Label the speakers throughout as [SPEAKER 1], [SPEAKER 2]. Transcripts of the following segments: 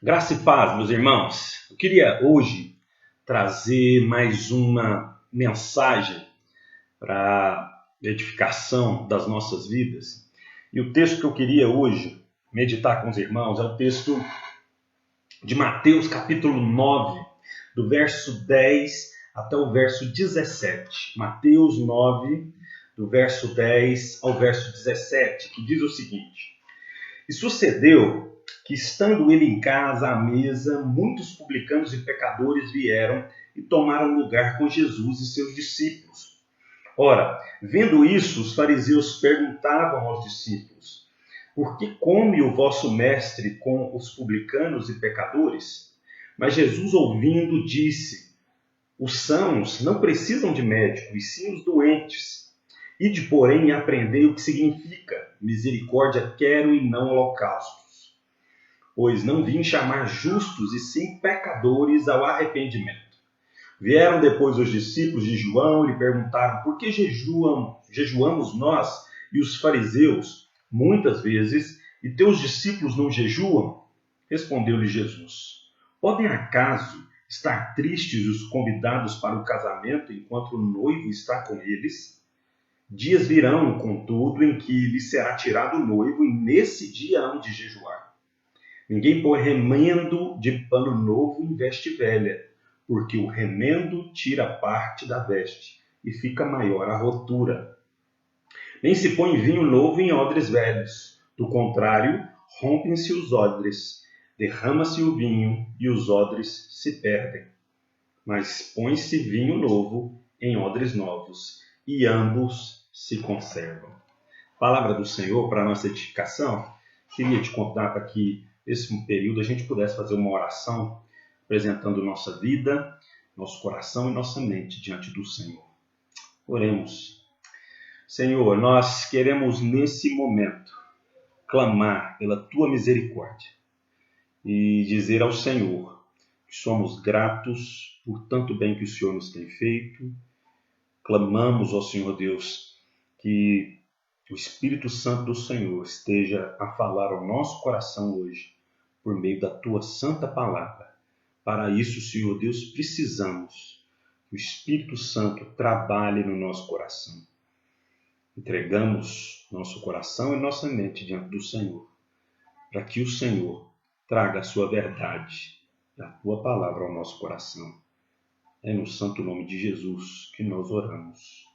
[SPEAKER 1] Graça e paz, meus irmãos. Eu queria hoje trazer mais uma mensagem para edificação das nossas vidas. E o texto que eu queria hoje meditar com os irmãos é o texto de Mateus, capítulo 9, do verso 10 até o verso 17. Mateus 9, do verso 10 ao verso 17, que diz o seguinte: E sucedeu que, estando ele em casa à mesa, muitos publicanos e pecadores vieram e tomaram lugar com Jesus e seus discípulos. Ora, vendo isso, os fariseus perguntavam aos discípulos: Por que come o vosso mestre com os publicanos e pecadores? Mas Jesus, ouvindo, disse: Os sãos não precisam de médico, e sim os doentes. Ide, porém, e aprendei o que significa: misericórdia quero e não holocaustos. Pois não vim chamar justos, e sim pecadores ao arrependimento. Vieram depois os discípulos de João e lhe perguntaram: Por que jejuamos nós e os fariseus muitas vezes, e teus discípulos não jejuam? Respondeu-lhe Jesus: Podem acaso estar tristes os convidados para o casamento enquanto o noivo está com eles? Dias virão, contudo, em que lhe será tirado o noivo, e nesse dia hão de jejuar. Ninguém põe remendo de pano novo em veste velha, porque o remendo tira parte da veste, e fica maior a rotura. Nem se põe vinho novo em odres velhos, do contrário, rompem-se os odres, derrama-se o vinho, e os odres se perdem. Mas põe-se vinho novo em odres novos, e ambos se conservam. Palavra do Senhor para a nossa edificação. Queria te contar para que nesse período a gente pudesse fazer uma oração apresentando nossa vida, nosso coração e nossa mente diante do Senhor. Oremos. Senhor, nós queremos nesse momento clamar pela Tua misericórdia e dizer ao Senhor que somos gratos por tanto bem que o Senhor nos tem feito. Clamamos ao Senhor Deus que o Espírito Santo do Senhor esteja a falar ao nosso coração hoje, por meio da Tua santa palavra. Para isso, Senhor Deus, precisamos que o Espírito Santo trabalhe no nosso coração. Entregamos nosso coração e nossa mente diante do Senhor, para que o Senhor traga a sua verdade e a Tua palavra ao nosso coração. É no santo nome de Jesus que nós oramos.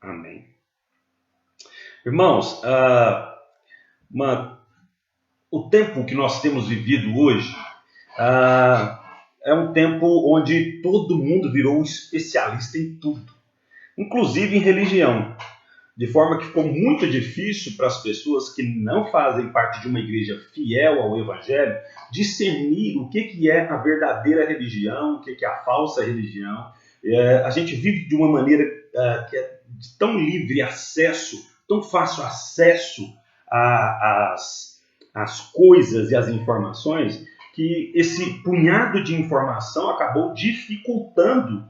[SPEAKER 1] Amém. Irmãos, o tempo que nós temos vivido hoje é um tempo onde todo mundo virou um especialista em tudo, inclusive em religião, de forma que ficou muito difícil para as pessoas que não fazem parte de uma igreja fiel ao Evangelho discernir o que é a verdadeira religião, o que é a falsa religião. A gente vive de uma maneira que é de tão livre acesso, tão fácil acesso às coisas e às informações, que esse punhado de informação acabou dificultando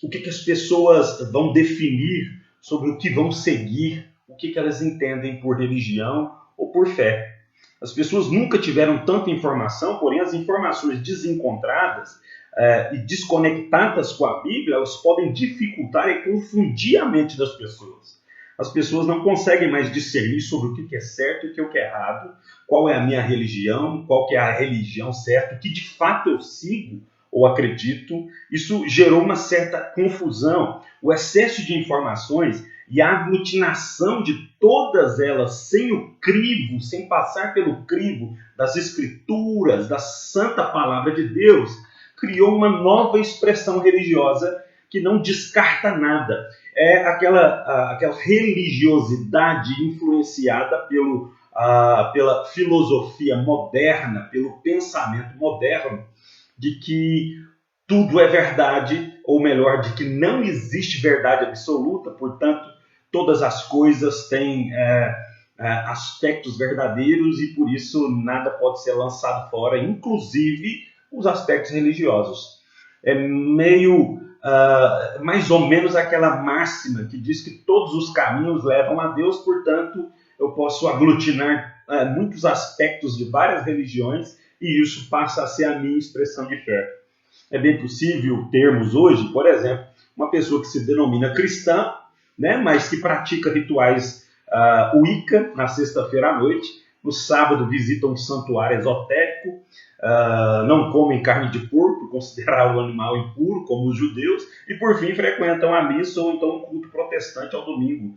[SPEAKER 1] o que as pessoas vão definir sobre o que vão seguir, o que elas entendem por religião ou por fé. As pessoas nunca tiveram tanta informação, porém as informações desencontradas e desconectadas com a Bíblia, elas podem dificultar e confundir a mente das pessoas. As pessoas não conseguem mais discernir sobre o que é certo e o que é errado, qual é a minha religião, qual que é a religião certa, o que de fato eu sigo ou acredito. Isso gerou uma certa confusão. O excesso de informações e a aglutinação de todas elas sem o crivo, sem passar pelo crivo das Escrituras, da Santa Palavra de Deus, criou uma nova expressão religiosa que não descarta nada. É aquela religiosidade influenciada pela filosofia moderna, pelo pensamento moderno, de que tudo é verdade, ou melhor, de que não existe verdade absoluta, portanto, todas as coisas têm aspectos verdadeiros e por isso nada pode ser lançado fora, inclusive os aspectos religiosos. É meio, mais ou menos aquela máxima que diz que todos os caminhos levam a Deus, portanto, eu posso aglutinar muitos aspectos de várias religiões e isso passa a ser a minha expressão de fé. É bem possível termos hoje, por exemplo, uma pessoa que se denomina cristã, né, mas que pratica rituais Wicca na sexta-feira à noite, no sábado visita um santuário esotérico, não comem carne de porco, considerar o animal impuro, como os judeus, e por fim frequentam a missa ou então um culto protestante ao domingo,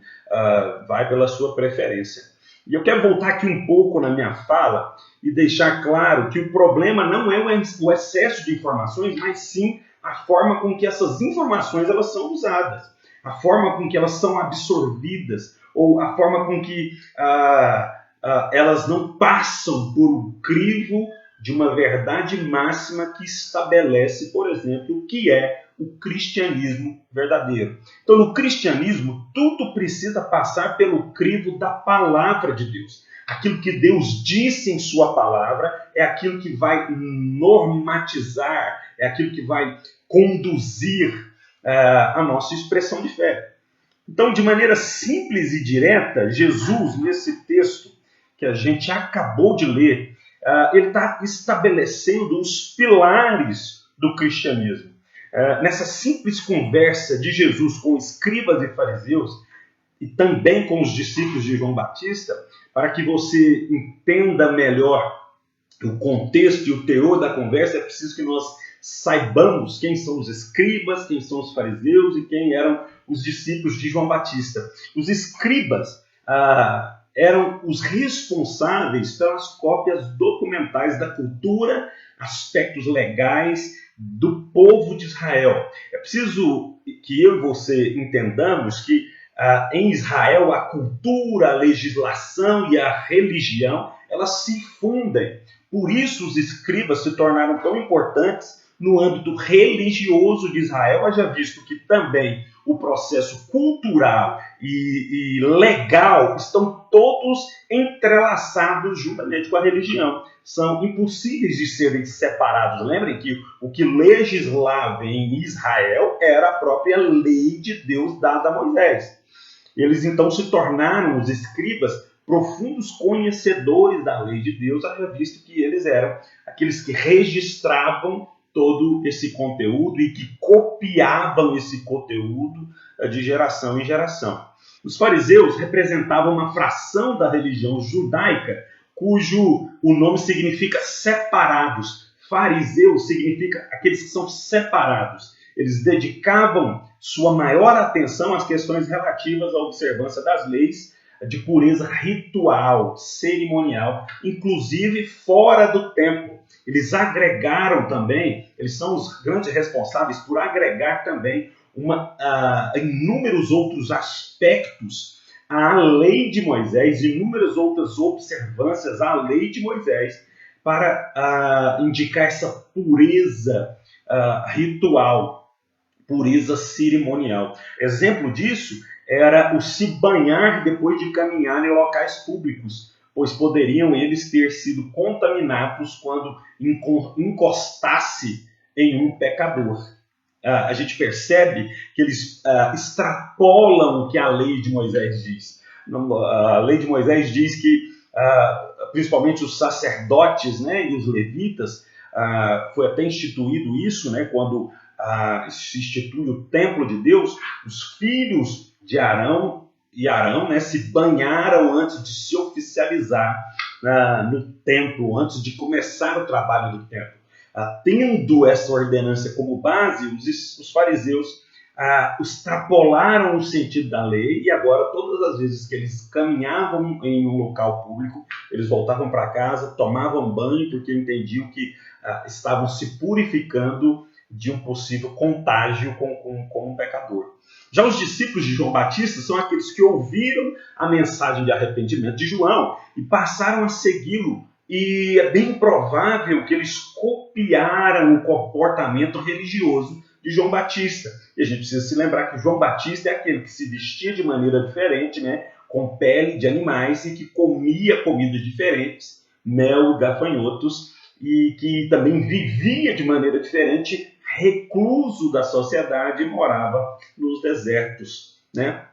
[SPEAKER 1] vai pela sua preferência. E eu quero voltar aqui um pouco na minha fala e deixar claro que o problema não é o excesso de informações, mas sim a forma com que essas informações elas são usadas, a forma com que elas são absorvidas, ou a forma com que elas não passam por um crivo de uma verdade máxima que estabelece, por exemplo, o que é o cristianismo verdadeiro. Então, no cristianismo, tudo precisa passar pelo crivo da palavra de Deus. Aquilo que Deus disse em sua palavra é aquilo que vai normatizar, é aquilo que vai conduzir a nossa expressão de fé. Então, de maneira simples e direta, Jesus, nesse texto que a gente acabou de ler, ele está estabelecendo os pilares do cristianismo. Nessa simples conversa de Jesus com escribas e fariseus, e também com os discípulos de João Batista, para que você entenda melhor o contexto e o teor da conversa, é preciso que nós saibamos quem são os escribas, quem são os fariseus e quem eram os discípulos de João Batista. Os escribas eram os responsáveis pelas cópias documentais da cultura, aspectos legais do povo de Israel. É preciso que eu e você entendamos que em Israel a cultura, a legislação e a religião elas se fundem. Por isso os escribas se tornaram tão importantes no âmbito religioso de Israel, haja visto que também o processo cultural e legal estão todos entrelaçados juntamente com a religião. São impossíveis de serem separados. Lembrem que o que legislava em Israel era a própria lei de Deus dada a Moisés. Eles então se tornaram, os escribas, profundos conhecedores da lei de Deus, haja visto que eles eram aqueles que registravam todo esse conteúdo e que copiavam esse conteúdo de geração em geração. Os fariseus representavam uma fração da religião judaica, cujo o nome significa separados. Fariseu significa aqueles que são separados. Eles dedicavam sua maior atenção às questões relativas à observância das leis de pureza ritual, cerimonial, inclusive fora do templo. Eles agregaram também, eles são os grandes responsáveis por agregar também inúmeros outros aspectos à lei de Moisés, inúmeras outras observâncias à lei de Moisés, para indicar essa pureza ritual, pureza cerimonial. Exemplo disso era o se banhar depois de caminhar em locais públicos, pois poderiam eles ter sido contaminados quando encostasse em um pecador. A gente percebe que eles extrapolam o que a lei de Moisés diz. A lei de Moisés diz que, principalmente os sacerdotes, né, e os levitas, foi até instituído isso, né, quando se institui o templo de Deus, os filhos de Arão e Arão, né, se banharam antes de se oficializar no templo, antes de começar o trabalho do templo. Tendo essa ordenança como base, os fariseus extrapolaram o sentido da lei e agora todas as vezes que eles caminhavam em um local público, eles voltavam para casa, tomavam banho porque entendiam que estavam se purificando de um possível contágio com um pecador. Já os discípulos de João Batista são aqueles que ouviram a mensagem de arrependimento de João e passaram a segui-lo. E é bem provável que eles copiaram o comportamento religioso de João Batista. E a gente precisa se lembrar que João Batista é aquele que se vestia de maneira diferente, né, com pele de animais e que comia comidas diferentes, mel e gafanhotos, e que também vivia de maneira diferente, recluso da sociedade e morava nos desertos, né?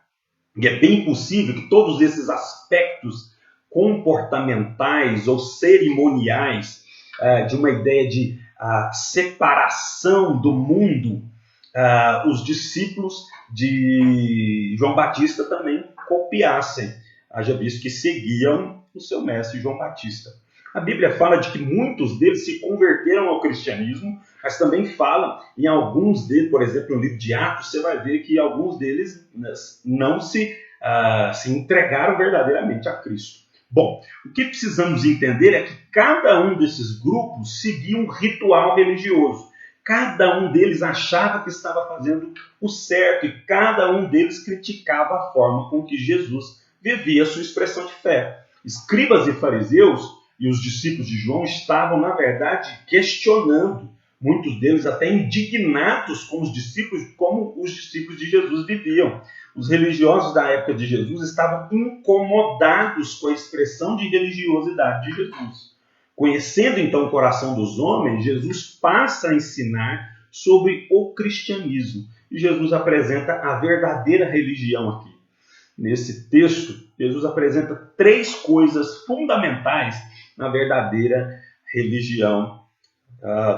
[SPEAKER 1] E é bem possível que todos esses aspectos comportamentais ou cerimoniais de uma ideia de separação do mundo, os discípulos de João Batista também copiassem, haja visto que seguiam o seu mestre João Batista. A Bíblia fala de que muitos deles se converteram ao cristianismo, mas também fala em alguns deles, por exemplo, no livro de Atos, você vai ver que alguns deles não se entregaram verdadeiramente a Cristo. Bom, o que precisamos entender é que cada um desses grupos seguia um ritual religioso. Cada um deles achava que estava fazendo o certo e cada um deles criticava a forma com que Jesus vivia a sua expressão de fé. Escribas e fariseus e os discípulos de João estavam, na verdade, questionando, muitos deles até indignados com os discípulos, como os discípulos de Jesus viviam. Os religiosos da época de Jesus estavam incomodados com a expressão de religiosidade de Jesus. Conhecendo então o coração dos homens, Jesus passa a ensinar sobre o cristianismo. E Jesus apresenta a verdadeira religião aqui. Nesse texto, Jesus apresenta 3 coisas fundamentais na verdadeira religião.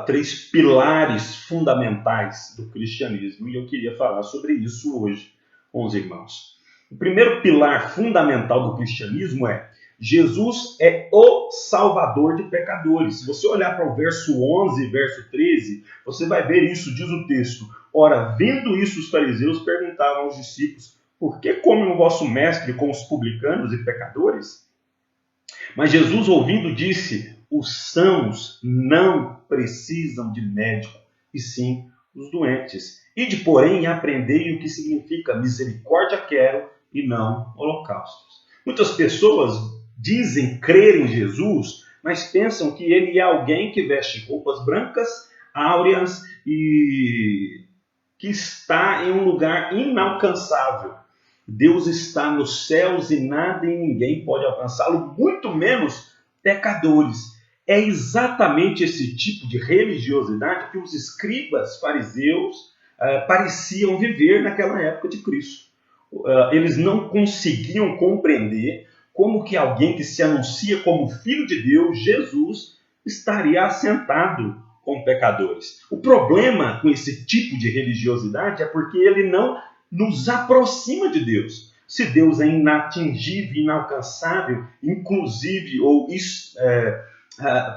[SPEAKER 1] 3 pilares fundamentais do cristianismo. E eu queria falar sobre isso hoje com os irmãos. O primeiro pilar fundamental do cristianismo é: Jesus é o Salvador de pecadores. Se você olhar para o verso 11 e verso 13, você vai ver isso, diz o texto. Ora, vendo isso, os fariseus perguntavam aos discípulos: por que come o vosso mestre com os publicanos e pecadores? Mas Jesus, ouvindo, disse: os sãos não precisam de médico, e sim os doentes. Ide, porém, e aprendei o que significa misericórdia quero e não holocaustos. Muitas pessoas dizem crer em Jesus, mas pensam que ele é alguém que veste roupas brancas, áureas e que está em um lugar inalcançável. Deus está nos céus e nada e ninguém pode alcançá-lo, muito menos pecadores. É exatamente esse tipo de religiosidade que os escribas fariseus pareciam viver naquela época de Cristo. Eles não conseguiam compreender como que alguém que se anuncia como Filho de Deus, Jesus, estaria assentado com pecadores. O problema com esse tipo de religiosidade é porque ele não nos aproxima de Deus. Se Deus é inatingível, inalcançável, inclusive ou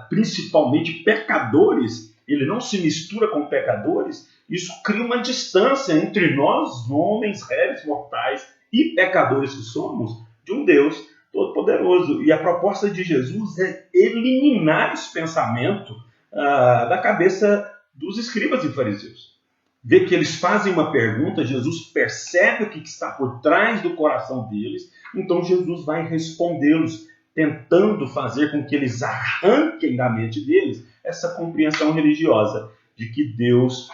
[SPEAKER 1] principalmente pecadores, ele não se mistura com pecadores, isso cria uma distância entre nós, homens, réis, mortais e pecadores que somos, de um Deus Todo-Poderoso. E a proposta de Jesus é eliminar esse pensamento da cabeça dos escribas e fariseus. Vê que eles fazem uma pergunta, Jesus percebe o que está por trás do coração deles, então Jesus vai respondê-los, tentando fazer com que eles arranquem da mente deles essa compreensão religiosa de que Deus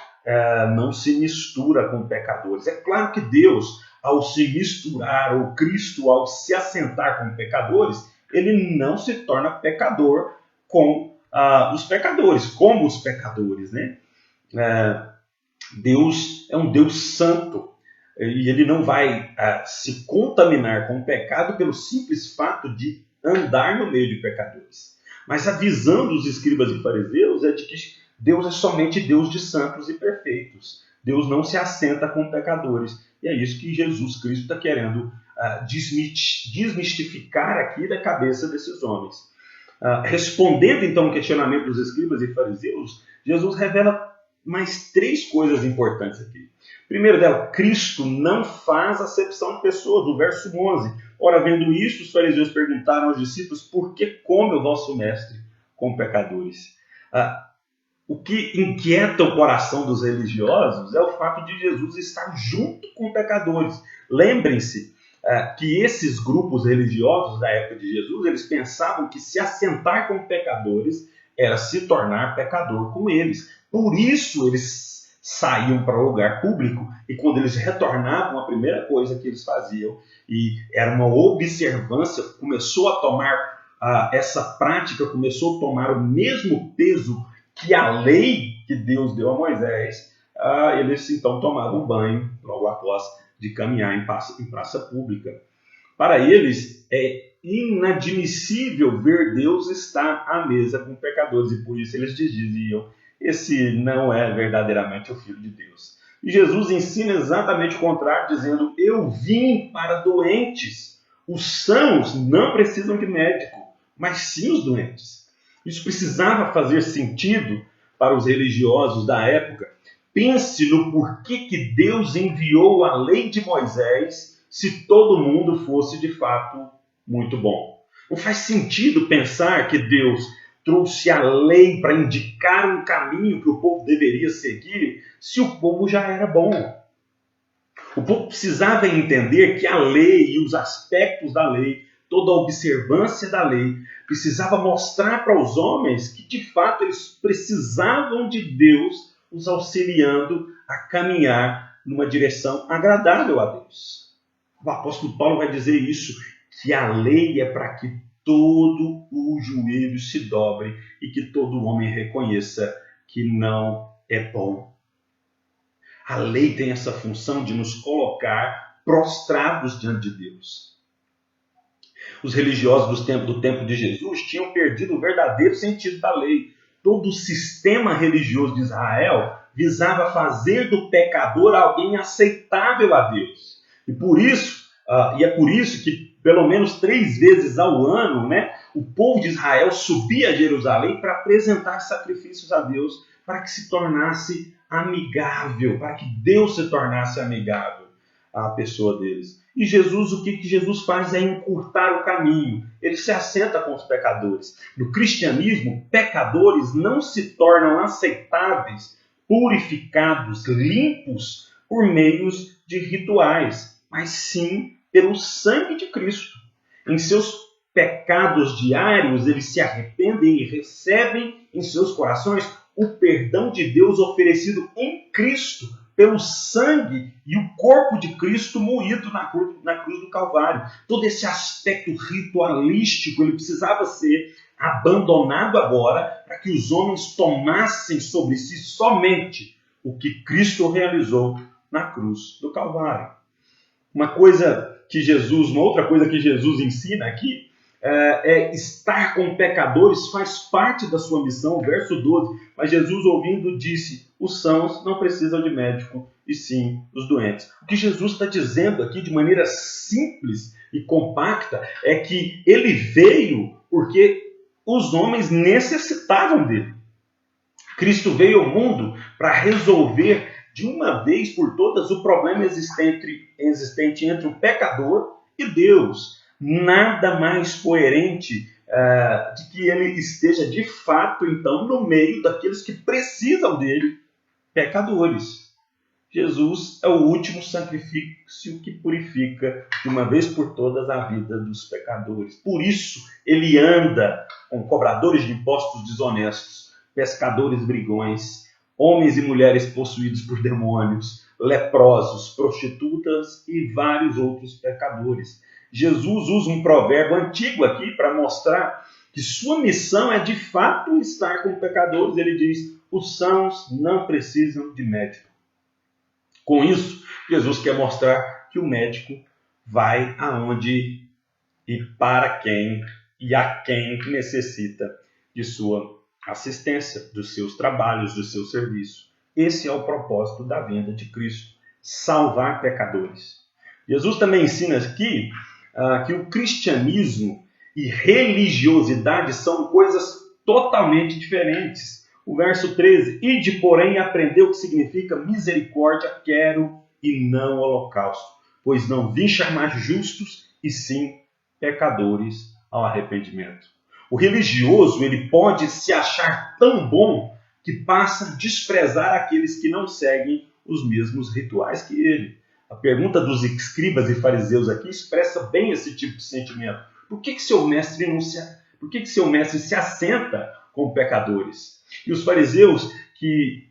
[SPEAKER 1] não se mistura com pecadores. É claro que Deus, ao se misturar, ou Cristo, ao se assentar com pecadores, ele não se torna pecador com os pecadores, como os pecadores, né? Deus é um Deus santo e ele não vai se contaminar com o pecado pelo simples fato de andar no meio de pecadores. Mas a visão dos escribas e fariseus é de que Deus é somente Deus de santos e perfeitos. Deus não se assenta com pecadores. E é isso que Jesus Cristo está querendo desmistificar aqui da cabeça desses homens. Respondendo então ao questionamento dos escribas e fariseus, Jesus revela mais 3 coisas importantes aqui. Primeiro dela, Cristo não faz acepção de pessoas, no verso 11. Ora, vendo isso, os fariseus perguntaram aos discípulos: por que come o vosso mestre com pecadores? O que inquieta o coração dos religiosos é o fato de Jesus estar junto com pecadores. Lembrem-se que esses grupos religiosos da época de Jesus, eles pensavam que se assentar com pecadores era se tornar pecador com eles. Por isso eles saíam para o lugar público e quando eles retornavam, a primeira coisa que eles faziam, e era uma observância, começou a tomar, essa prática começou a tomar o mesmo peso que a lei que Deus deu a Moisés, eles então tomavam banho logo após de caminhar em praça pública. Para eles, é inadmissível ver Deus estar à mesa com pecadores, e por isso eles diziam: esse não é verdadeiramente o Filho de Deus. E Jesus ensina exatamente o contrário, dizendo: eu vim para doentes. Os sãos não precisam de médico, mas sim os doentes. Isso precisava fazer sentido para os religiosos da época. Pense no porquê que Deus enviou a lei de Moisés se todo mundo fosse de fato muito bom. Não faz sentido pensar que Deus trouxe a lei para indicar um caminho que o povo deveria seguir se o povo já era bom. O povo precisava entender que a lei e os aspectos da lei, toda a observância da lei, precisava mostrar para os homens que de fato eles precisavam de Deus os auxiliando a caminhar numa direção agradável a Deus. O apóstolo Paulo vai dizer isso, que a lei é para que todo o joelho se dobre e que todo homem reconheça que não é bom. A lei tem essa função de nos colocar prostrados diante de Deus. Os religiosos do tempo de Jesus tinham perdido o verdadeiro sentido da lei. Todo o sistema religioso de Israel visava fazer do pecador alguém aceitável a Deus. E é por isso que pelo menos 3 vezes ao ano, o povo de Israel subia a Jerusalém para apresentar sacrifícios a Deus, para que se tornasse amigável, para que Deus se tornasse amigável à pessoa deles. E Jesus, o que Jesus faz é encurtar o caminho. Ele se assenta com os pecadores. No cristianismo, pecadores não se tornam aceitáveis, purificados, limpos por meios de rituais, mas sim pelo sangue de Cristo. Em seus pecados diários, eles se arrependem e recebem em seus corações o perdão de Deus oferecido em Cristo, pelo sangue e o corpo de Cristo moído na cruz do Calvário. Todo esse aspecto ritualístico ele precisava ser abandonado agora para que os homens tomassem sobre si somente o que Cristo realizou na cruz do Calvário. Uma outra coisa que Jesus ensina aqui é estar com pecadores faz parte da sua missão, verso 12. Mas Jesus, ouvindo, disse: os sãos não precisam de médico, e sim os doentes. O que Jesus está dizendo aqui de maneira simples e compacta é que ele veio porque os homens necessitavam dele. Cristo veio ao mundo para resolver de uma vez por todas o problema existente entre o pecador e Deus. Nada mais coerente de que ele esteja de fato, então, no meio daqueles que precisam dele, pecadores. Jesus é o último sacrifício que purifica de uma vez por todas a vida dos pecadores. Por isso, ele anda com cobradores de impostos desonestos, pescadores brigões, homens e mulheres possuídos por demônios, leprosos, prostitutas e vários outros pecadores. Jesus usa um provérbio antigo aqui para mostrar que sua missão é de fato estar com pecadores. Ele diz: os sãos não precisam de médico. Com isso, Jesus quer mostrar que o médico vai aonde e para quem e a quem necessita de sua assistência, dos seus trabalhos, do seu serviço. Esse é o propósito da vinda de Cristo: salvar pecadores. Jesus também ensina aqui que o cristianismo e religiosidade são coisas totalmente diferentes. O verso 13: ide, porém, aprender o que significa misericórdia quero e não holocausto, pois não vim chamar justos, e sim pecadores ao arrependimento. O religioso ele pode se achar tão bom que passa a desprezar aqueles que não seguem os mesmos rituais que ele. A pergunta dos escribas e fariseus aqui expressa bem esse tipo de sentimento. Por que seu mestre se assenta com pecadores? E os fariseus que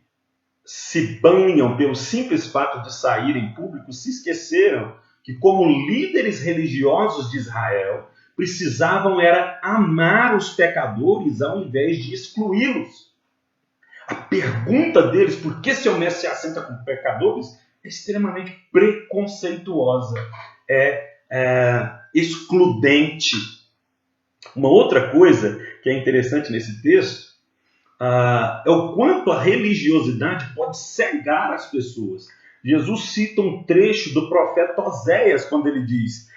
[SPEAKER 1] se banham pelo simples fato de sair em público se esqueceram que, como líderes religiosos de Israel, precisavam era amar os pecadores ao invés de excluí-los. A pergunta deles, por que seu mestre se assenta com pecadores, é extremamente preconceituosa, é excludente. Uma outra coisa que é interessante nesse texto é o quanto a religiosidade pode cegar as pessoas. Jesus cita um trecho do profeta Oséias quando ele diz: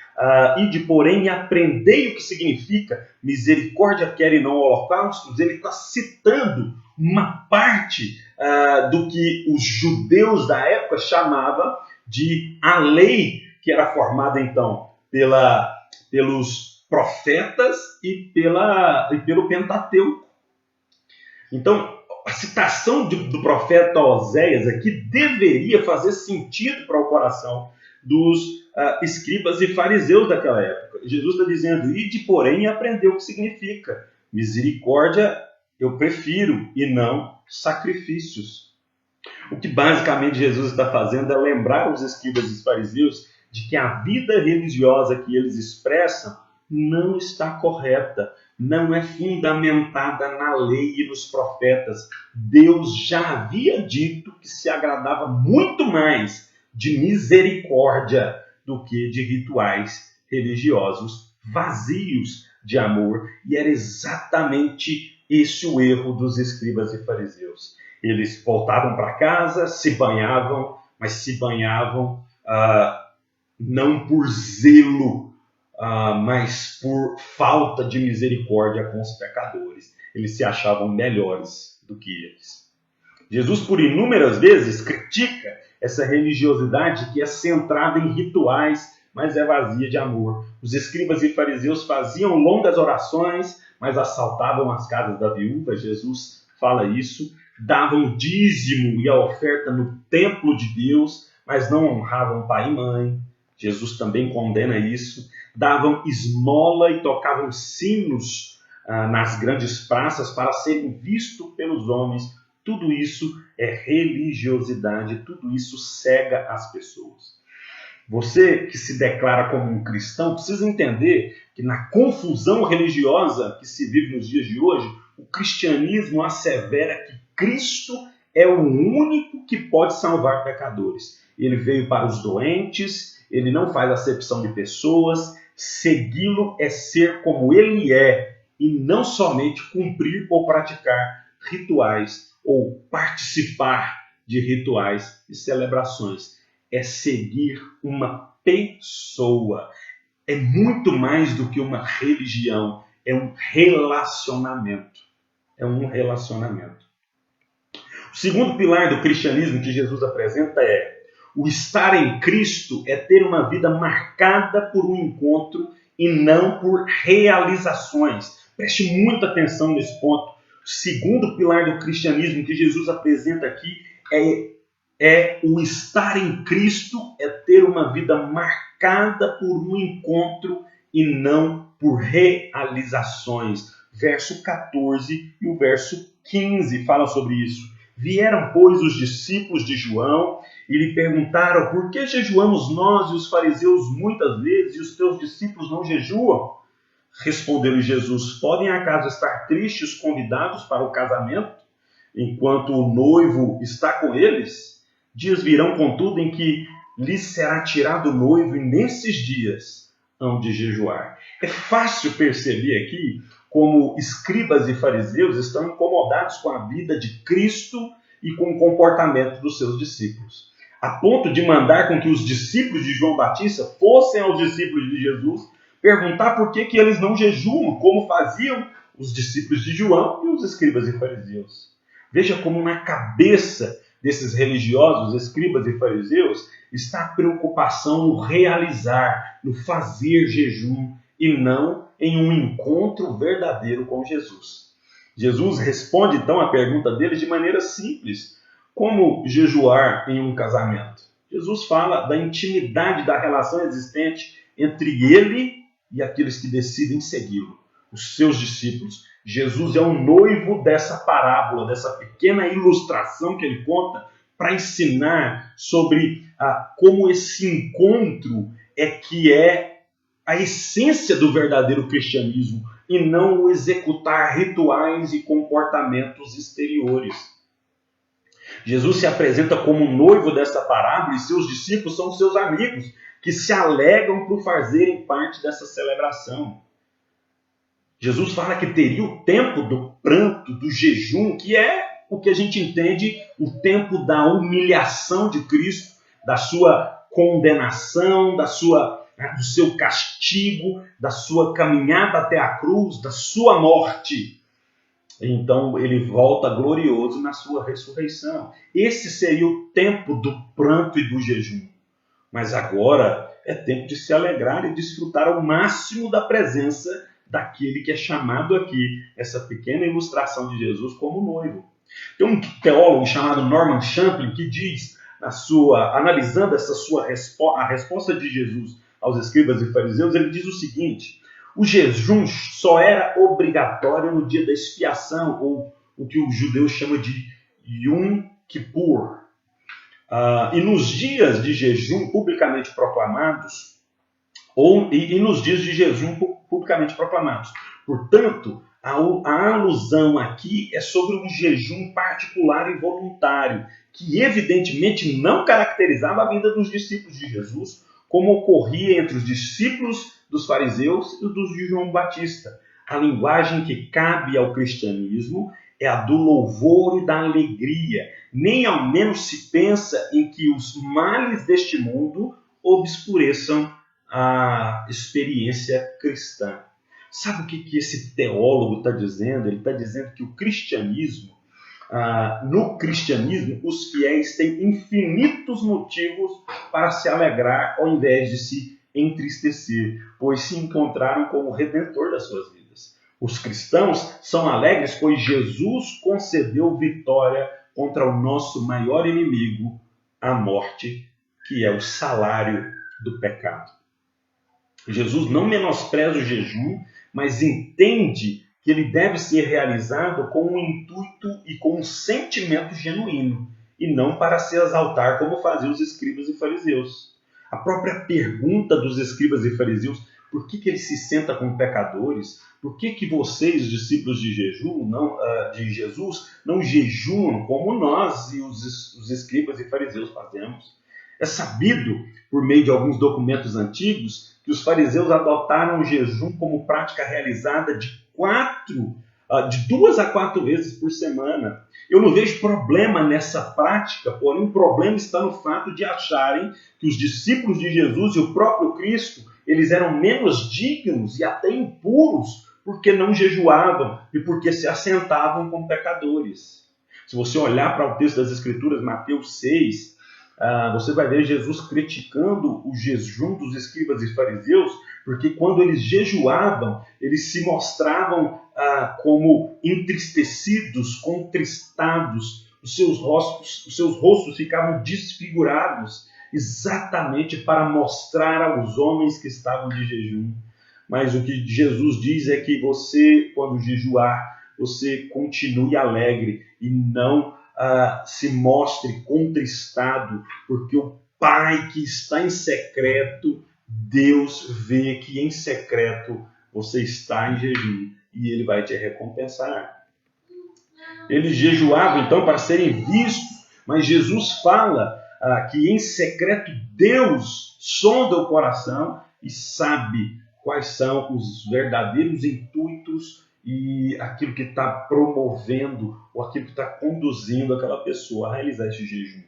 [SPEAKER 1] ide, porém, e aprendei o que significa misericórdia quer e não holocaustos. Ele está citando uma parte do que os judeus da época chamavam de a lei, que era formada então pelos profetas e pelo Pentateuco. Então, a citação do profeta Oséias aqui deveria fazer sentido para o coração dos escribas e fariseus daquela época. Jesus está dizendo: ide, porém, e aprendeu o que significa misericórdia eu prefiro e não sacrifícios. O que basicamente Jesus está fazendo é lembrar os escribas e os fariseus de que a vida religiosa que eles expressam não está correta, não é fundamentada na lei e nos profetas. Deus já havia dito que se agradava muito mais de misericórdia do que de rituais religiosos vazios de amor. E era exatamente esse o erro dos escribas e fariseus. Eles voltavam para casa, se banhavam, mas se banhavam não por zelo, mas por falta de misericórdia com os pecadores. Eles se achavam melhores do que eles. Jesus, por inúmeras vezes, critica essa religiosidade que é centrada em rituais, mas é vazia de amor. Os escribas e fariseus faziam longas orações, mas assaltavam as casas da viúva. Jesus fala isso. Davam dízimo e a oferta no templo de Deus, mas não honravam pai e mãe. Jesus também condena isso. Davam esmola e tocavam sinos nas grandes praças para serem vistos pelos homens. Tudo isso é religiosidade, tudo isso cega as pessoas. Você que se declara como um cristão precisa entender que na confusão religiosa que se vive nos dias de hoje, o cristianismo assevera que Cristo é o único que pode salvar pecadores. Ele veio para os doentes, ele não faz acepção de pessoas, segui-lo é ser como ele é e não somente cumprir ou praticar rituais ou participar de rituais e celebrações. É seguir uma pessoa. É muito mais do que uma religião, é um relacionamento. É um relacionamento. O segundo pilar do cristianismo que Jesus apresenta é: o estar em Cristo é ter uma vida marcada por um encontro e não por realizações. Preste muita atenção nesse ponto. O segundo pilar do cristianismo que Jesus apresenta aqui é o estar em Cristo, é ter uma vida marcada por um encontro e não por realizações. Verso 14 e o verso 15 falam sobre isso. Vieram, pois, os discípulos de João e lhe perguntaram: por que jejuamos nós e os fariseus muitas vezes e os teus discípulos não jejuam? Respondeu-lhe Jesus: podem acaso estar tristes os convidados para o casamento, enquanto o noivo está com eles? Dias virão, contudo, em que lhes será tirado o noivo, e nesses dias hão de jejuar. É fácil perceber aqui como escribas e fariseus estão incomodados com a vida de Cristo e com o comportamento dos seus discípulos, a ponto de mandar com que os discípulos de João Batista fossem aos discípulos de Jesus perguntar por que eles não jejuam, como faziam os discípulos de João e os escribas e fariseus. Veja como na cabeça desses religiosos, escribas e fariseus, está a preocupação no realizar, no fazer jejum, e não em um encontro verdadeiro com Jesus. Jesus responde então a pergunta deles de maneira simples: como jejuar em um casamento? Jesus fala da intimidade da relação existente entre ele e aqueles que decidem segui-lo, os seus discípulos. Jesus é o noivo dessa parábola, dessa pequena ilustração que ele conta para ensinar sobre como esse encontro é a essência do verdadeiro cristianismo e não o executar rituais e comportamentos exteriores. Jesus se apresenta como o noivo dessa parábola e seus discípulos são seus amigos que se alegram por fazerem parte dessa celebração. Jesus fala que teria o tempo do pranto, do jejum, que é o que a gente entende, o tempo da humilhação de Cristo, da sua condenação, do seu castigo, da sua caminhada até a cruz, da sua morte. Então ele volta glorioso na sua ressurreição. Esse seria o tempo do pranto e do jejum. Mas agora é tempo de se alegrar e desfrutar ao máximo da presença daquele que é chamado aqui, essa pequena ilustração de Jesus como noivo. Tem um teólogo chamado Norman Champlin que diz, analisando a resposta de Jesus aos escribas e fariseus, ele diz o seguinte: o jejum só era obrigatório no dia da expiação, ou o que os judeus chamam de Yom Kippur. E nos dias de jejum publicamente proclamados, e nos dias de jejum publicamente proclamados. Portanto, a alusão aqui é sobre um jejum particular e voluntário, que evidentemente não caracterizava a vida dos discípulos de Jesus, como ocorria entre os discípulos dos fariseus e dos de João Batista. A linguagem que cabe ao cristianismo é a do louvor e da alegria. Nem ao menos se pensa em que os males deste mundo obscureçam a experiência cristã. Sabe o que esse teólogo está dizendo? Ele está dizendo que o cristianismo, no cristianismo, os fiéis têm infinitos motivos para se alegrar ao invés de se entristecer, pois se encontraram com o Redentor das suas vidas. Os cristãos são alegres, pois Jesus concedeu vitória contra o nosso maior inimigo, a morte, que é o salário do pecado. Jesus não menospreza o jejum, mas entende que ele deve ser realizado com um intuito e com um sentimento genuíno, e não para se exaltar como faziam os escribas e fariseus. A própria pergunta dos escribas e fariseus, por que ele se senta com pecadores? Por que vocês, discípulos de Jesus, não jejuam como nós e os escribas e fariseus fazemos? É sabido, por meio de alguns documentos antigos, que os fariseus adotaram o jejum como prática realizada de 2 a 4 vezes por semana. Eu não vejo problema nessa prática, porém o problema está no fato de acharem que os discípulos de Jesus e o próprio Cristo, eles eram menos dignos e até impuros porque não jejuavam e porque se assentavam com pecadores. Se você olhar para o texto das Escrituras, Mateus 6, você vai ver Jesus criticando o jejum dos escribas e fariseus, porque quando eles jejuavam, eles se mostravam como entristecidos, contristados, os seus rostos ficavam desfigurados, exatamente para mostrar aos homens que estavam de jejum. Mas o que Jesus diz é que você, quando jejuar, você continue alegre e não se mostre contristado, porque o Pai que está em secreto, Deus vê que em secreto você está em jejum e Ele vai te recompensar. Eles jejuavam então para serem vistos, mas Jesus fala que em secreto Deus sonda o coração e sabe quais são os verdadeiros intuitos e aquilo que está promovendo ou aquilo que está conduzindo aquela pessoa a realizar esse jejum.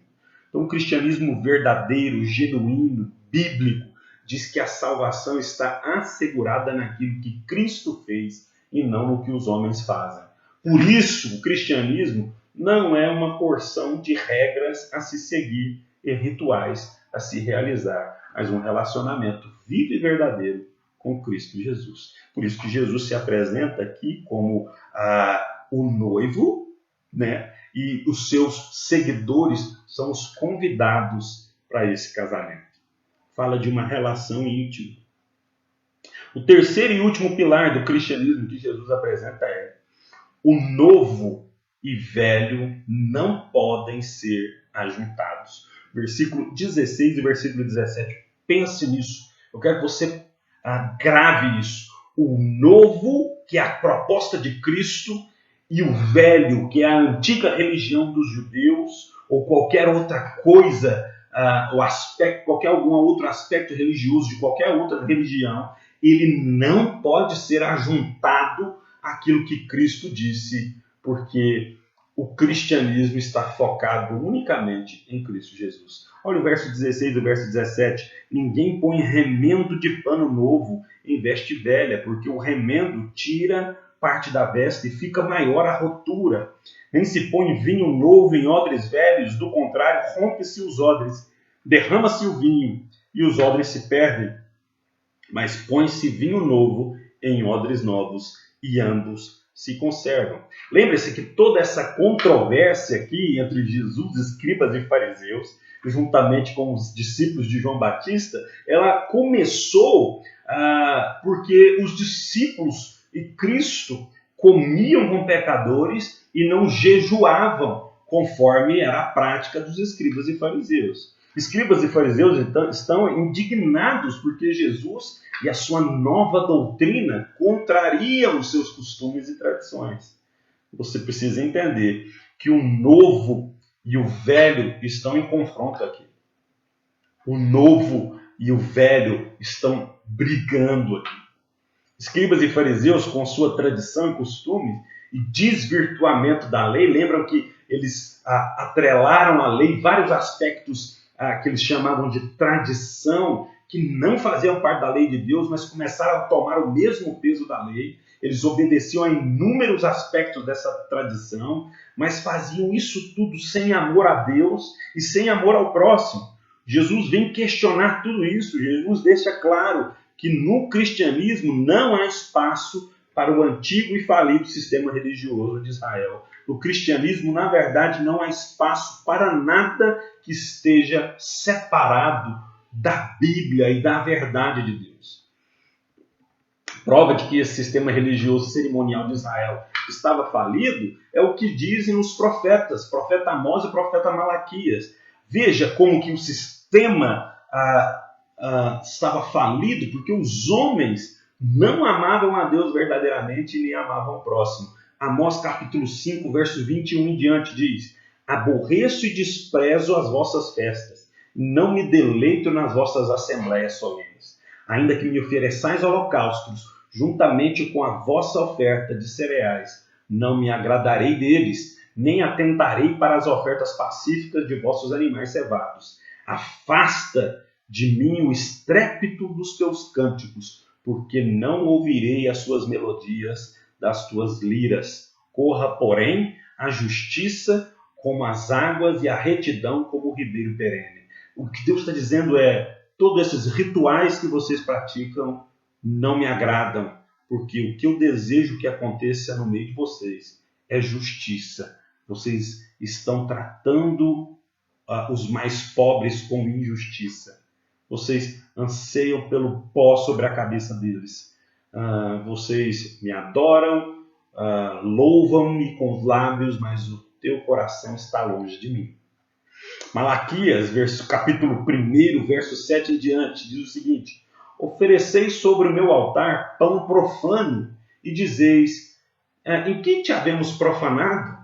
[SPEAKER 1] Então, o cristianismo verdadeiro, genuíno, bíblico, diz que a salvação está assegurada naquilo que Cristo fez e não no que os homens fazem. Por isso, o cristianismo não é uma porção de regras a se seguir e rituais a se realizar, mas um relacionamento vivo e verdadeiro com Cristo Jesus. Por isso que Jesus se apresenta aqui como o noivo, né? E os seus seguidores são os convidados para esse casamento. Fala de uma relação íntima. O terceiro e último pilar do cristianismo que Jesus apresenta é: o novo e velho não podem ser ajuntados. Versículo 16 e versículo 17. Pense nisso. Eu quero que você grave isso. O novo, que é a proposta de Cristo, e o velho, que é a antiga religião dos judeus, ou qualquer outra coisa, algum outro aspecto religioso de qualquer outra religião, ele não pode ser ajuntado aquilo que Cristo disse, porque o cristianismo está focado unicamente em Cristo Jesus. Olha o verso 16 e o verso 17. Ninguém põe remendo de pano novo em veste velha, porque o remendo tira parte da veste e fica maior a rotura. Nem se põe vinho novo em odres velhos, do contrário, rompe-se os odres, derrama-se o vinho e os odres se perdem. Mas põe-se vinho novo em odres novos e ambos se conservam. Lembre-se que toda essa controvérsia aqui entre Jesus, escribas e fariseus, juntamente com os discípulos de João Batista, ela começou porque os discípulos e Cristo comiam com pecadores e não jejuavam, conforme era a prática dos escribas e fariseus. Escribas e fariseus então, estão indignados porque Jesus e a sua nova doutrina contrariam os seus costumes e tradições. Você precisa entender que o novo e o velho estão em confronto aqui. O novo e o velho estão brigando aqui. Escribas e fariseus, com sua tradição e costume e desvirtuamento da lei, lembram que eles atrelaram à lei vários aspectos que eles chamavam de tradição, que não faziam parte da lei de Deus, mas começaram a tomar o mesmo peso da lei. Eles obedeciam a inúmeros aspectos dessa tradição, mas faziam isso tudo sem amor a Deus e sem amor ao próximo. Jesus vem questionar tudo isso. Jesus deixa claro que no cristianismo não há espaço para o antigo e falido sistema religioso de Israel. No cristianismo, na verdade, não há espaço para nada que esteja separado da Bíblia e da verdade de Deus. Prova de que esse sistema religioso cerimonial de Israel estava falido é o que dizem os profetas, profeta Amós e profeta Malaquias. Veja como que o sistema estava falido, porque os homens não amavam a Deus verdadeiramente e nem amavam o próximo. Amós capítulo 5, verso 21 em diante diz: aborreço e desprezo as vossas festas, não me deleito nas vossas assembleias solenes. Ainda que me ofereçais holocaustos, juntamente com a vossa oferta de cereais, não me agradarei deles, nem atentarei para as ofertas pacíficas de vossos animais cevados. Afasta de mim o estrépito dos teus cânticos, porque não ouvirei as suas melodias das tuas liras. Corra, porém, a justiça como as águas e a retidão como o ribeiro perene. O que Deus está dizendo é: todos esses rituais que vocês praticam não me agradam, porque o que eu desejo que aconteça no meio de vocês é justiça. Vocês estão tratando os mais pobres com injustiça. Vocês anseiam pelo pó sobre a cabeça deles. Vocês me adoram, louvam-me com os lábios, mas o teu coração está longe de mim. Malaquias, capítulo 1, verso 7 em diante, diz o seguinte: ofereceis sobre o meu altar pão profano e dizeis: em que te havemos profanado?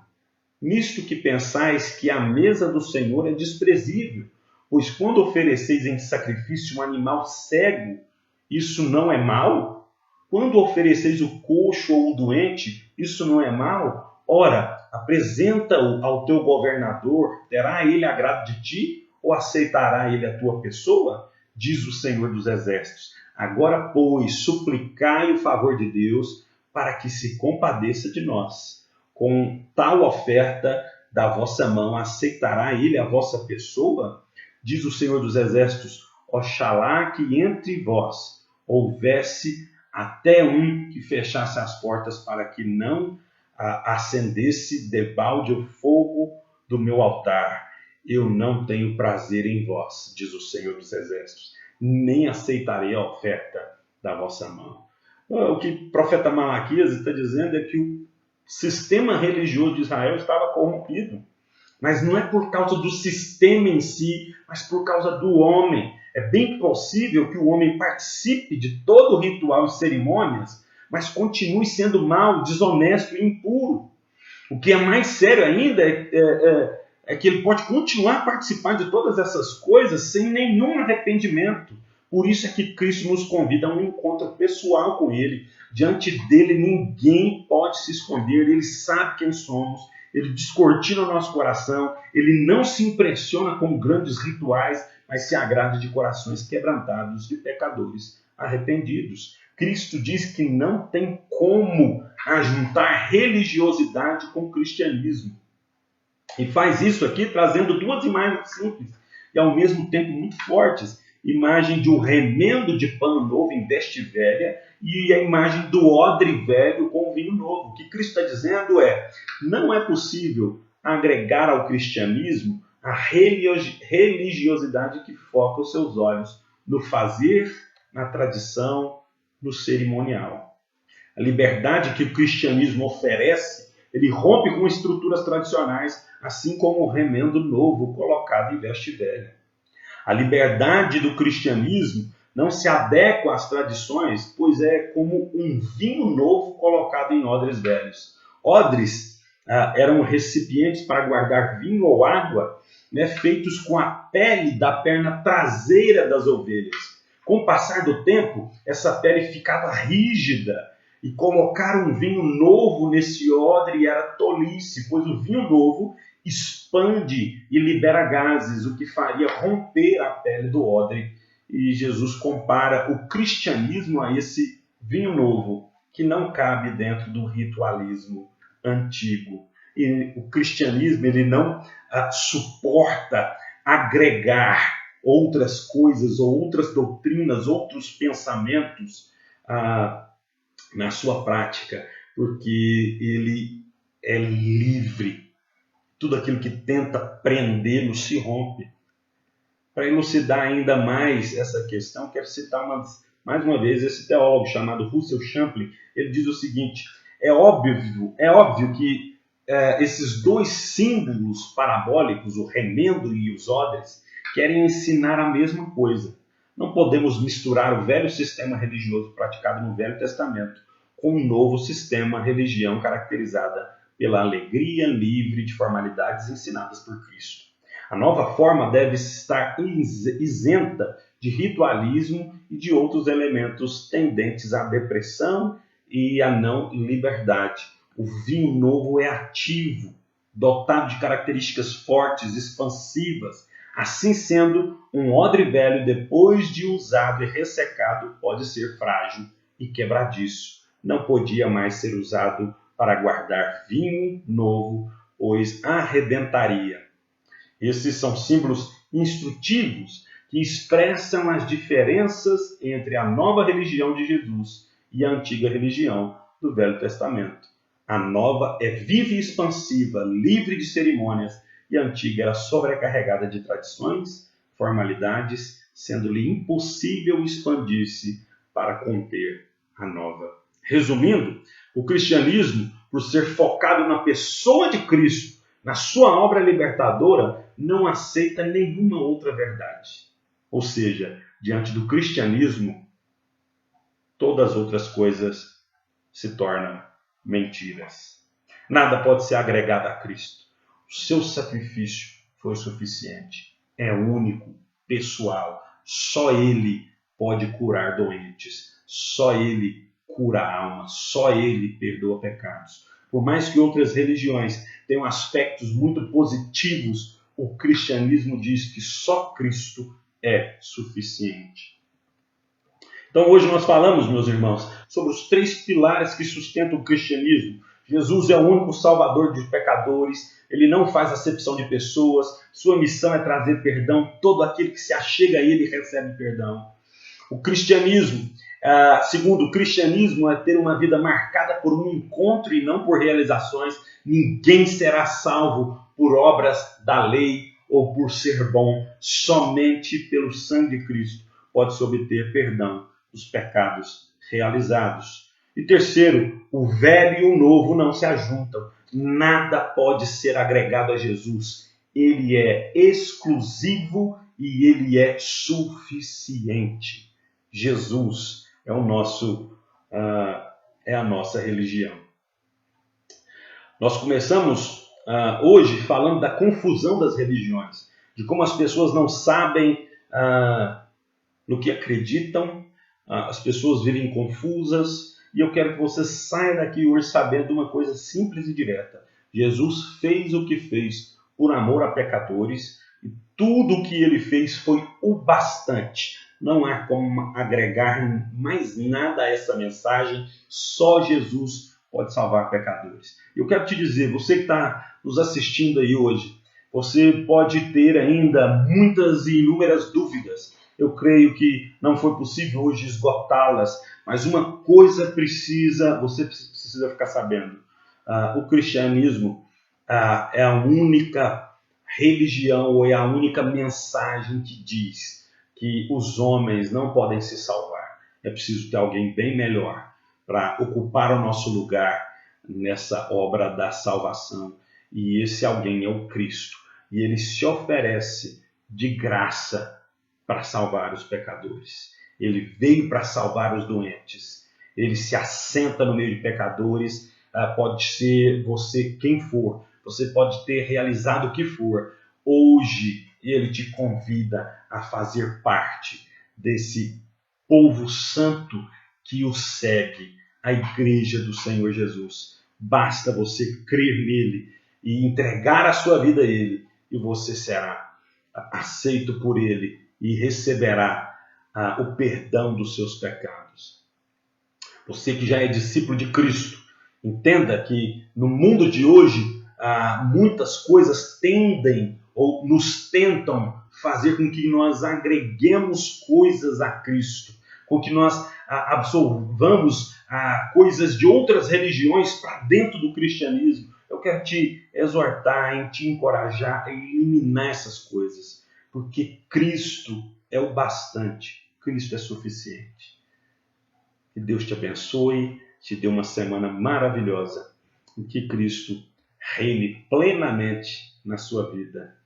[SPEAKER 1] Nisto que pensais que a mesa do Senhor é desprezível, pois quando ofereceis em sacrifício um animal cego, isso não é mal? Quando ofereceis o coxo ou o doente, isso não é mal? Ora, apresenta-o ao teu governador, terá ele agrado de ti, ou aceitará ele a tua pessoa? Diz o Senhor dos Exércitos. Agora, pois, suplicai o favor de Deus, para que se compadeça de nós. Com tal oferta da vossa mão, aceitará ele a vossa pessoa? Diz o Senhor dos Exércitos: oxalá que entre vós houvesse até um que fechasse as portas, para que não acendesse debalde o fogo do meu altar. Eu não tenho prazer em vós, diz o Senhor dos Exércitos, nem aceitarei a oferta da vossa mão. O que o profeta Malaquias está dizendo é que o sistema religioso de Israel estava corrompido. Mas não é por causa do sistema em si, mas por causa do homem. É bem possível que o homem participe de todo o ritual e cerimônias, mas continue sendo mau, desonesto e impuro. O que é mais sério ainda é que ele pode continuar a participar de todas essas coisas sem nenhum arrependimento. Por isso é que Cristo nos convida a um encontro pessoal com Ele. Diante dele ninguém pode se esconder, Ele sabe quem somos, Ele descortina o nosso coração, Ele não se impressiona com grandes rituais, mas se agrada de corações quebrantados, de pecadores arrependidos. Cristo diz que não tem como ajuntar religiosidade com cristianismo. E faz isso aqui trazendo duas imagens simples e ao mesmo tempo muito fortes. Imagem de um remendo de pano novo em veste velha e a imagem do odre velho com vinho novo. O que Cristo está dizendo é, não é possível agregar ao cristianismo a religiosidade que foca os seus olhos no fazer, na tradição, no cerimonial. A liberdade que o cristianismo oferece, ele rompe com estruturas tradicionais, assim como o remendo novo colocado em veste velha. A liberdade do cristianismo não se adequa às tradições, pois é como um vinho novo colocado em odres velhos. Odres eram recipientes para guardar vinho ou água, feitos com a pele da perna traseira das ovelhas. Com o passar do tempo, essa pele ficava rígida e colocar um vinho novo nesse odre era tolice, pois o vinho novo expande e libera gases, o que faria romper a pele do odre. E Jesus compara o cristianismo a esse vinho novo, que não cabe dentro do ritualismo antigo. E o cristianismo ele não suporta agregar outras coisas, ou outras doutrinas, outros pensamentos na sua prática, porque ele é livre. Tudo aquilo que tenta prendê-lo se rompe. Para elucidar ainda mais essa questão, quero citar mais uma vez esse teólogo chamado Russell Champlin. Ele diz o seguinte, é óbvio que esses dois símbolos parabólicos, o remendo e os odres, querem ensinar a mesma coisa. Não podemos misturar o velho sistema religioso praticado no Velho Testamento com um novo sistema religião caracterizada pela alegria livre de formalidades ensinadas por Cristo. A nova forma deve estar isenta de ritualismo e de outros elementos tendentes à depressão e à não liberdade. O vinho novo é ativo, dotado de características fortes, expansivas. Assim sendo, um odre velho, depois de usado e ressecado, pode ser frágil e quebradiço. Não podia mais ser usado para guardar vinho novo, pois arrebentaria. Esses são símbolos instrutivos que expressam as diferenças entre a nova religião de Jesus e a antiga religião do Velho Testamento. A nova é viva e expansiva, livre de cerimônias, e a antiga era sobrecarregada de tradições, formalidades, sendo-lhe impossível expandir-se para conter a nova. Resumindo, o cristianismo, por ser focado na pessoa de Cristo, na sua obra libertadora, não aceita nenhuma outra verdade. Ou seja, diante do cristianismo, todas as outras coisas se tornam mentiras. Nada pode ser agregado a Cristo. O seu sacrifício foi suficiente. É único, pessoal. Só Ele pode curar doentes. Só Ele cura a alma. Só Ele perdoa pecados. Por mais que outras religiões tenham aspectos muito positivos, o cristianismo diz que só Cristo é suficiente. Então hoje nós falamos, meus irmãos, sobre os 3 pilares que sustentam o cristianismo. Jesus é o único salvador dos pecadores, ele não faz acepção de pessoas, sua missão é trazer perdão, todo aquele que se achega a ele recebe perdão. O cristianismo, segundo o cristianismo, é ter uma vida marcada por um encontro e não por realizações. Ninguém será salvo por obras da lei ou por ser bom, somente pelo sangue de Cristo pode-se obter perdão dos pecados realizados. E terceiro, o velho e o novo não se ajuntam. Nada pode ser agregado a Jesus. Ele é exclusivo e ele é suficiente. Jesus é a nossa religião. Nós começamos hoje falando da confusão das religiões, de como as pessoas não sabem no que acreditam, as pessoas vivem confusas, e eu quero que você saia daqui hoje sabendo uma coisa simples e direta. Jesus fez o que fez por amor a pecadores, e tudo o que ele fez foi o bastante. Não há como agregar mais nada a essa mensagem, só Jesus pode salvar pecadores. Eu quero te dizer, você que está nos assistindo aí hoje, você pode ter ainda muitas e inúmeras dúvidas. Eu creio que não foi possível hoje esgotá-las, mas uma coisa você precisa ficar sabendo. O cristianismo é a única religião ou é a única mensagem que diz que os homens não podem se salvar. É preciso ter alguém bem melhor para ocupar o nosso lugar nessa obra da salvação. E esse alguém é o Cristo. E ele se oferece de graça para salvar os pecadores. Ele veio para salvar os doentes. Ele se assenta no meio de pecadores. Pode ser você quem for. Você pode ter realizado o que for. Hoje ele te convida a fazer parte desse povo santo que o segue, a igreja do Senhor Jesus. Basta você crer nele e entregar a sua vida a ele, e você será aceito por ele e receberá o perdão dos seus pecados. Você que já é discípulo de Cristo, entenda que no mundo de hoje muitas coisas tendem ou nos tentam fazer com que nós agreguemos coisas a Cristo, com que nós absorvamos coisas de outras religiões para dentro do cristianismo. Eu quero te exortar, te encorajar a eliminar essas coisas, porque Cristo é o bastante, Cristo é suficiente. Que Deus te abençoe, te dê uma semana maravilhosa, em que Cristo reine plenamente na sua vida.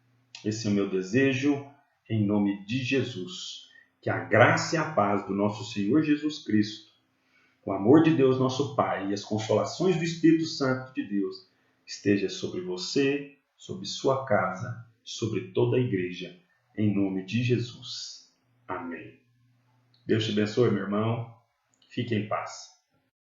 [SPEAKER 1] Esse é o meu desejo, em nome de Jesus. Que a graça e a paz do nosso Senhor Jesus Cristo, o amor de Deus nosso Pai e as consolações do Espírito Santo de Deus esteja sobre você, sobre sua casa, sobre toda a igreja, em nome de Jesus. Amém. Deus te abençoe, meu irmão. Fique em paz.